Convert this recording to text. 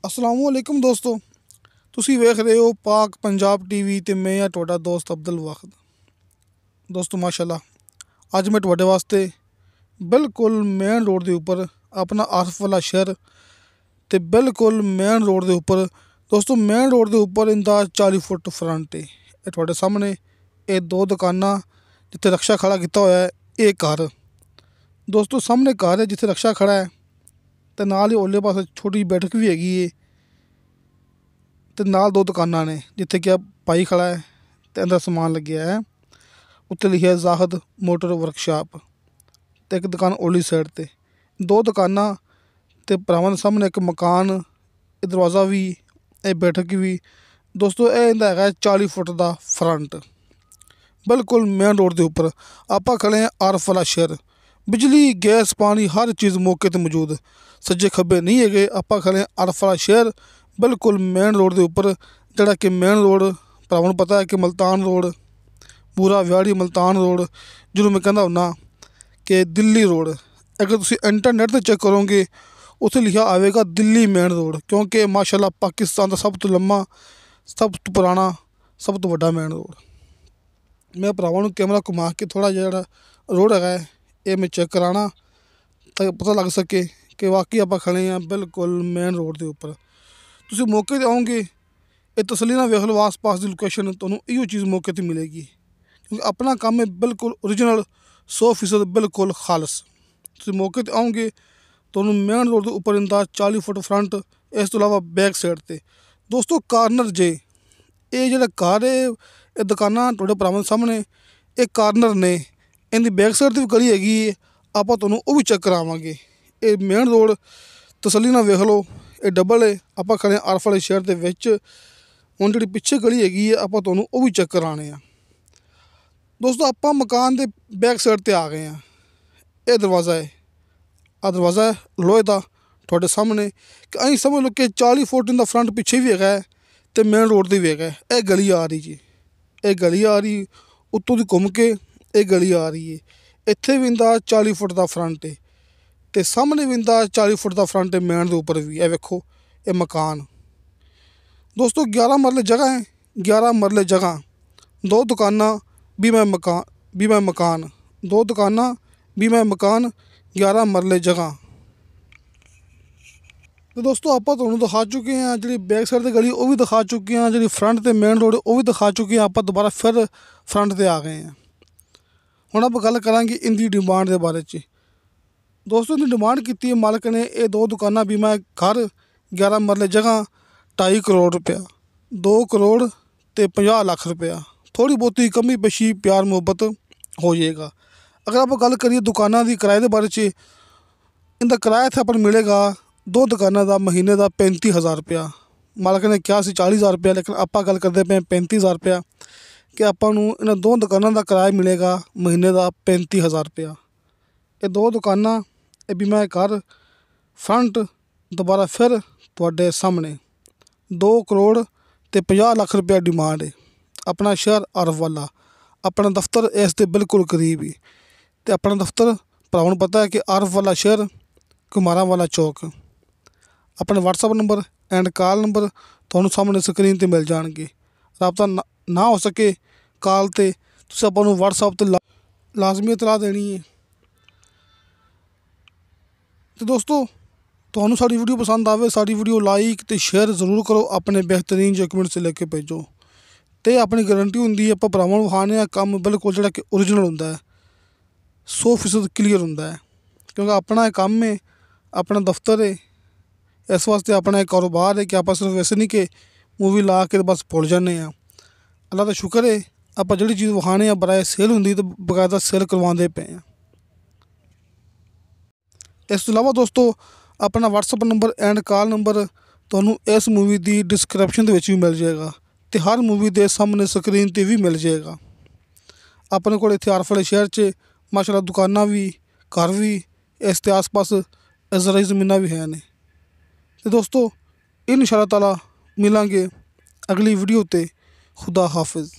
अस्सलाम वालेकुम दोस्तों। ਤੁਸੀਂ ਵੇਖ ਰਹੇ ਹੋ ਪਾਕ ਪੰਜਾਬ ਟੀਵੀ ਤੇ ਮੈਂ ਆ ਤੁਹਾਡਾ ਦੋਸਤ ਅਬਦੁਲ ਵਾਹਿਦ। ਦੋਸਤੋ ਮਾਸ਼ਾਅੱਲਾ ਅੱਜ ਮੈਂ ਤੁਹਾਡੇ ਵਾਸਤੇ ਬਿਲਕੁਲ ਮੇਨ ਰੋਡ ਦੇ ਉੱਪਰ ਆਪਣਾ ਆਸਫ ਵਾਲਾ ਸ਼ਹਿਰ ਤੇ ਬਿਲਕੁਲ ਮੇਨ ਰੋਡ ਦੇ ਉੱਪਰ ਦੋਸਤੋ ਮੇਨ ਰੋਡ ਦੇ ਉੱਪਰ ਇਹਦਾ 40 ਫੁੱਟ ਫਰੰਟ ਹੈ। ਇਹ ਤੁਹਾਡੇ ਸਾਹਮਣੇ ਇਹ ਦੋ ਦੁਕਾਨਾਂ ਜਿੱਥੇ ਰਕਸ਼ਾ ਖੜਾ ਕੀਤਾ ਹੋਇਆ ਹੈ। ਇਹ ਘਰ ਦੋਸਤੋ ਸਾਹਮਣੇ ਘਰ ਹੈ ਜਿੱਥੇ ਰਕਸ਼ਾ ਖੜਾ ਹੈ ਤੇ ਨਾਲ ਹੀ ਉਹਲੇ ਪਾਸੇ ਛੋਟੀ ਬੈਠਕ ਵੀ ਹੈਗੀ ਹੈ ਤੇ ਨਾਲ ਦੋ ਦੁਕਾਨਾਂ ਨੇ ਜਿੱਥੇ ਕਿ ਭਾਈ ਖੜਾ ਹੈ ਤੇ ਅੰਦਰ ਸਮਾਨ ਲੱਗਿਆ ਹੈ। ਉੱਤੇ ਲਿਖਿਆ ਜ਼ਾਹਦ ਮੋਟਰ ਵਰਕਸ਼ਾਪ ਤੇ ਇੱਕ ਦੁਕਾਨ ਉਹਲੀ ਸਾਈਡ ਤੇ ਦੋ ਦੁਕਾਨਾਂ ਤੇ ਭਰਾਵਾਂ ਦੇ ਸਾਹਮਣੇ ਇੱਕ ਮਕਾਨ ਇਹ ਦਰਵਾਜ਼ਾ ਵੀ ਇਹ ਬੈਠਕ ਵੀ ਦੋਸਤੋ ਇਹ ਇਹਦਾ ਹੈਗਾ 40 ਫੁੱਟ ਦਾ ਫਰੰਟ ਬਿਲਕੁਲ ਮੇਨ ਰੋਡ ਦੇ ਉੱਪਰ। ਆਪਾਂ ਖੜੇ ਹਾਂ ਆਰਫ ਵਾਲਾ ਸ਼ਹਿਰ, ਬਿਜਲੀ ਗੈਸ ਪਾਣੀ ਹਰ ਚੀਜ਼ ਮੌਕੇ 'ਤੇ ਮੌਜੂਦ, ਸੱਜੇ ਖੱਬੇ ਨਹੀਂ ਹੈਗੇ। ਆਪਾਂ ਖੜੇ ਹਾਂ ਆਰਫ ਵਾਲਾ ਸ਼ਹਿਰ ਬਿਲਕੁਲ ਮੇਨ ਰੋਡ ਦੇ ਉੱਪਰ, ਜਿਹੜਾ ਕਿ ਮੇਨ ਰੋਡ ਭਰਾਵਾਂ ਨੂੰ ਪਤਾ ਹੈ ਕਿ ਮਲਤਾਨ ਰੋਡ ਪੂਰਾ ਵਿਆੜੀ ਮਲਤਾਨ ਰੋਡ ਜਿਹਨੂੰ ਮੈਂ ਕਹਿੰਦਾ ਹੁੰਦਾ ਕਿ ਦਿੱਲੀ ਰੋਡ। ਅਗਰ ਤੁਸੀਂ ਇੰਟਰਨੈਟ 'ਤੇ ਚੈੱਕ ਕਰੋਗੇ ਉੱਥੇ ਲਿਖਿਆ ਆਵੇਗਾ ਦਿੱਲੀ ਮੇਨ ਰੋਡ, ਕਿਉਂਕਿ ਮਾਸ਼ਾਅੱਲਾ ਪਾਕਿਸਤਾਨ ਦਾ ਸਭ ਤੋਂ ਲੰਮਾ, ਸਭ ਤੋਂ ਪੁਰਾਣਾ, ਸਭ ਤੋਂ ਵੱਡਾ ਮੇਨ ਰੋਡ। ਮੈਂ ਭਰਾਵਾਂ ਨੂੰ ਕੈਮਰਾ ਘੁਮਾ ਕੇ ਥੋੜ੍ਹਾ ਜਿਹਾ ਜਿਹੜਾ ਰੋਡ ਹੈਗਾ ਹੈ ਇਹ ਮੈਂ ਚੈੱਕ ਕਰਾਉਣਾ ਤਾਂ ਪਤਾ ਲੱਗ ਸਕੇ ਕਿ ਵਾਕਈ ਆਪਾਂ ਖੜੇ ਹਾਂ ਬਿਲਕੁਲ ਮੇਨ ਰੋਡ ਦੇ ਉੱਪਰ। ਤੁਸੀਂ ਮੌਕੇ 'ਤੇ ਆਓਗੇ ਇਹ ਤਸੱਲੀ ਨਾਲ ਵੇਖ ਲਓ ਆਸ ਪਾਸ ਦੀ ਲੋਕੇਸ਼ਨ, ਤੁਹਾਨੂੰ ਇਹੋ ਚੀਜ਼ ਮੌਕੇ 'ਤੇ ਮਿਲੇਗੀ ਕਿਉਂਕਿ ਆਪਣਾ ਕੰਮ ਹੈ ਬਿਲਕੁਲ ਓਰੀਜਨਲ 100% ਬਿਲਕੁਲ ਖਾਲਸ। ਤੁਸੀਂ ਮੌਕੇ 'ਤੇ ਆਓਗੇ ਤੁਹਾਨੂੰ ਮੇਨ ਰੋਡ ਦੇ ਉੱਪਰ ਇਹਦਾ 40 ਫੁੱਟ ਫਰੰਟ, ਇਸ ਤੋਂ ਇਲਾਵਾ ਬੈਕ ਸਾਈਡ 'ਤੇ ਦੋਸਤੋ ਕਾਰਨਰ ਜੇ ਇਹ ਜਿਹੜਾ ਘਰ ਹੈ ਇਹ ਦੁਕਾਨਾਂ ਤੁਹਾਡੇ ਭਰਾਵਾਂ ਦੇ ਸਾਹਮਣੇ ਇਹ ਕਾਰਨਰ ਨੇ। ਇਹਦੀ ਬੈਕ ਸਾਈਡ 'ਤੇ ਵੀ ਗਲੀ ਹੈਗੀ ਹੈ, ਆਪਾਂ ਤੁਹਾਨੂੰ ਉਹ ਵੀ ਚੈੱਕ ਕਰਾਵਾਂਗੇ। ਇਹ ਮੇਨ ਰੋਡ ਤਸੱਲੀ ਨਾਲ ਵੇਖ ਲਓ ਇਹ ਡਬਲ ਹੈ। ਆਪਾਂ ਖੜੇ ਹਾਂ ਆਰਫ ਵਾਲੇ ਸ਼ਹਿਰ ਦੇ ਵਿੱਚ। ਹੁਣ ਜਿਹੜੀ ਪਿੱਛੇ ਗਲੀ ਹੈਗੀ ਹੈ ਆਪਾਂ ਤੁਹਾਨੂੰ ਉਹ ਵੀ ਚੈੱਕ ਕਰਾਉਣੇ ਆ। ਦੋਸਤੋ ਆਪਾਂ ਮਕਾਨ ਦੇ ਬੈਕ ਸਾਈਡ 'ਤੇ ਆ ਗਏ ਹਾਂ। ਇਹ ਦਰਵਾਜ਼ਾ ਹੈ, ਆਹ ਦਰਵਾਜ਼ਾ ਹੈ ਲੋਹੇ ਦਾ ਤੁਹਾਡੇ ਸਾਹਮਣੇ ਕਿ ਅਸੀਂ ਸਮਝ ਲਓ ਕਿ 40 ਫੁੱਟ ਦਾ ਫਰੰਟ ਪਿੱਛੇ ਵੀ ਹੈਗਾ ਅਤੇ ਮੇਨ ਰੋਡ 'ਤੇ ਵੀ ਹੈਗਾ। ਇਹ ਗਲੀ ਆ ਰਹੀ ਜੀ, ਇਹ ਗਲੀ ਆ ਰਹੀ ਉੱਤੋਂ ਦੀ ਘੁੰਮ ਕੇ ਇਹ ਗਲੀ ਆ ਰਹੀ ਹੈ। ਇੱਥੇ ਵੀ ਇਹਦਾ 40 ਫੁੱਟ ਦਾ ਫਰੰਟ ਹੈ ਅਤੇ ਸਾਹਮਣੇ ਵੀ ਇਹਦਾ 40 ਫੁੱਟ ਦਾ ਫਰੰਟ ਹੈ ਮੇਨ ਦੇ ਉੱਪਰ ਵੀ। ਇਹ ਵੇਖੋ ਇਹ ਮਕਾਨ ਦੋਸਤੋ 11 ਮਰਲੇ ਜਗ੍ਹਾ ਹੈ, 11 ਮਰਲੇ ਜਗ੍ਹਾ, ਦੋ ਦੁਕਾਨਾਂ ਵੀ ਮੈਂ ਮਕਾਨ, ਦੋ ਦੁਕਾਨਾਂ ਵੀ ਮੈਂ ਮਕਾਨ, 11 ਮਰਲੇ ਜਗ੍ਹਾ। ਅਤੇ ਦੋਸਤੋ ਆਪਾਂ ਤੁਹਾਨੂੰ ਦਿਖਾ ਚੁੱਕੇ ਹਾਂ ਜਿਹੜੀ ਬੈਕ ਸਾਈਡ 'ਤੇ ਗਲੀ ਉਹ ਵੀ ਦਿਖਾ ਚੁੱਕੇ ਹਾਂ, ਜਿਹੜੀ ਫਰੰਟ 'ਤੇ ਮੇਨ ਰੋਡ ਉਹ ਵੀ ਦਿਖਾ ਚੁੱਕੇ ਹਾਂ। ਆਪਾਂ ਦੁਬਾਰਾ ਫਿਰ ਫਰੰਟ 'ਤੇ ਆ ਗਏ ਹਾਂ। ਹੁਣ ਆਪਾਂ ਗੱਲ ਕਰਾਂਗੇ ਇਹਦੀ ਡਿਮਾਂਡ ਦੇ ਬਾਰੇ 'ਚ। ਦੋਸਤੋ ਇਹਦੀ ਡਿਮਾਂਡ ਕੀਤੀ ਹੈ ਮਾਲਕ ਨੇ ਇਹ ਦੋ ਦੁਕਾਨਾਂ ਵੀ ਮੈਂ ਘਰ 11 ਮਰਲੇ ਜਗ੍ਹਾ 2.5 ਕਰੋੜ ਰੁਪਇਆ, 2 ਕਰੋੜ ਅਤੇ 50 ਲੱਖ ਰੁਪਇਆ। ਥੋੜ੍ਹੀ ਬਹੁਤੀ ਕਮੀ ਪੇਸ਼ੀ ਪਿਆਰ ਮੁਹੱਬਤ ਹੋ ਜਾਏਗਾ। ਅਗਰ ਆਪਾਂ ਗੱਲ ਕਰੀਏ ਦੁਕਾਨਾਂ ਦੀ ਕਿਰਾਏ ਦੇ ਬਾਰੇ 'ਚ, ਇਹਦਾ ਕਿਰਾਇਆ ਇੱਥੇ ਆਪਾਂ ਨੂੰ ਮਿਲੇਗਾ ਦੋ ਦੁਕਾਨਾਂ ਦਾ ਮਹੀਨੇ ਦਾ 35,000 ਰੁਪਇਆ। ਮਾਲਕ ਨੇ ਕਿਹਾ ਸੀ 40,000 ਰੁਪਇਆ, ਲੇਕਿਨ ਆਪਾਂ ਗੱਲ ਕਰਦੇ ਪਏ 35,000 ਰੁਪਇਆ ਕਿ ਆਪਾਂ ਨੂੰ ਇਹਨਾਂ ਦੋ ਦੁਕਾਨਾਂ ਦਾ ਕਿਰਾਇਆ ਮਿਲੇਗਾ ਮਹੀਨੇ ਦਾ 35,000 ਰੁਪਇਆ। ਇਹ ਦੋ ਦੁਕਾਨਾਂ ਇਹ ਵੀ ਮੈਂ ਘਰ ਫਰੰਟ ਦੁਬਾਰਾ ਫਿਰ ਤੁਹਾਡੇ ਸਾਹਮਣੇ 2 ਕਰੋੜ ਅਤੇ 50 ਲੱਖ ਰੁਪਇਆ ਡਿਮਾਂਡ ਹੈ। ਆਪਣਾ ਸ਼ਹਿਰ ਆਰਫ ਵਾਲਾ, ਆਪਣਾ ਦਫ਼ਤਰ ਇਸ ਦੇ ਬਿਲਕੁਲ ਕਰੀਬ ਹੀ ਅਤੇ ਆਪਣਾ ਦਫ਼ਤਰ ਭਰਾਵਾਂ ਨੂੰ ਪਤਾ ਹੈ ਕਿ ਆਰਫ ਵਾਲਾ ਸ਼ਹਿਰ ਘੁਮਾਰਾਂ ਵਾਲਾ ਚੌਕ। ਆਪਣੇ WhatsApp number end call number ਤੁਹਾਨੂੰ ਸਾਹਮਣੇ ਸਕਰੀਨ 'ਤੇ ਮਿਲ ਜਾਣਗੇ। ਰਾਬਤਾ ਨਾ ਹੋ ਸਕੇ ਕਾਲ 'ਤੇ ਤੁਸੀਂ ਆਪਾਂ ਨੂੰ ਵਟਸਐਪ 'ਤੇ ਲਾਜ਼ਮੀ ਇਤਲਾਹ ਦੇਣੀ ਹੈ। ਅਤੇ ਦੋਸਤੋ ਤੁਹਾਨੂੰ ਸਾਡੀ ਵੀਡੀਓ ਪਸੰਦ ਆਵੇ ਸਾਡੀ ਵੀਡੀਓ ਲਾਈਕ ਅਤੇ ਸ਼ੇਅਰ ਜ਼ਰੂਰ ਕਰੋ, ਆਪਣੇ ਬਿਹਤਰੀਨ ਡਾਕੂਮੈਂਟਸ ਲੈ ਕੇ ਭੇਜੋ ਅਤੇ ਆਪਣੀ ਗਰੰਟੀ ਹੁੰਦੀ ਹੈ। ਆਪਾਂ ਭਰਾਵਾਂ ਨੂੰ ਵਿਖਾਉਂਦੇ ਹਾਂ ਕੰਮ ਬਿਲਕੁਲ ਜਿਹੜਾ ਕਿ ਓਰੀਜਨਲ ਹੁੰਦਾ ਹੈ, 100% ਕਲੀਅਰ ਹੁੰਦਾ ਹੈ ਕਿਉਂਕਿ ਆਪਣਾ ਇਹ ਕੰਮ ਹੈ, ਆਪਣਾ ਦਫ਼ਤਰ ਹੈ। ਇਸ ਵਾਸਤੇ ਆਪਣਾ ਇਹ ਕਾਰੋਬਾਰ ਹੈ ਕਿ ਆਪਾਂ ਸਿਰਫ ਵੈਸੇ ਨਹੀਂ ਕਿ ਮੂਵੀ ਲਾ ਕੇ ਬਸ ਭੁੱਲ ਜਾਂਦੇ ਹਾਂ। ਅੱਲਾ ਦਾ ਸ਼ੁਕਰ ਹੈ ਆਪਾਂ ਜਿਹੜੀ ਚੀਜ਼ ਵਿਖਾਉਂਦੇ ਹਾਂ ਬਰਾਏ ਸੇਲ ਹੁੰਦੀ ਤਾਂ ਬਕਾਇਦਾ ਸੇਲ ਕਰਵਾਉਂਦੇ ਪਏ ਹਾਂ। ਇਸ ਤੋਂ ਇਲਾਵਾ ਦੋਸਤੋ ਆਪਣਾ WhatsApp number end call number ਤੁਹਾਨੂੰ ਇਸ ਮੂਵੀ ਦੀ ਡਿਸਕ੍ਰਿਪਸ਼ਨ ਦੇ ਵਿੱਚ ਵੀ ਮਿਲ ਜਾਏਗਾ ਅਤੇ ਹਰ ਮੂਵੀ ਦੇ ਸਾਹਮਣੇ ਸਕਰੀਨ 'ਤੇ ਵੀ ਮਿਲ ਜਾਏਗਾ। ਆਪਣੇ ਕੋਲ ਇੱਥੇ ਆਰਫ ਵਾਲੇ ਸ਼ਹਿਰ 'ਚ ਮਾਸ਼ਾਅੱਲਾ ਦੁਕਾਨਾਂ ਵੀ, ਘਰ ਵੀ, ਇਸ ਦੇ ਆਸ ਪਾਸ ਜ਼ਰਾਈ ਜ਼ਮੀਨਾਂ ਵੀ ਹੈ ਨੇ। ਅਤੇ ਦੋਸਤੋ ਇਨਸ਼ਾ ਅੱਲਾਹ ਤਾਲਾ ਮਿਲਾਂਗੇ ਅਗਲੀ ਵੀਡੀਓ 'ਤੇ। ਖੁਦਾ ਹਾਫਿਜ਼।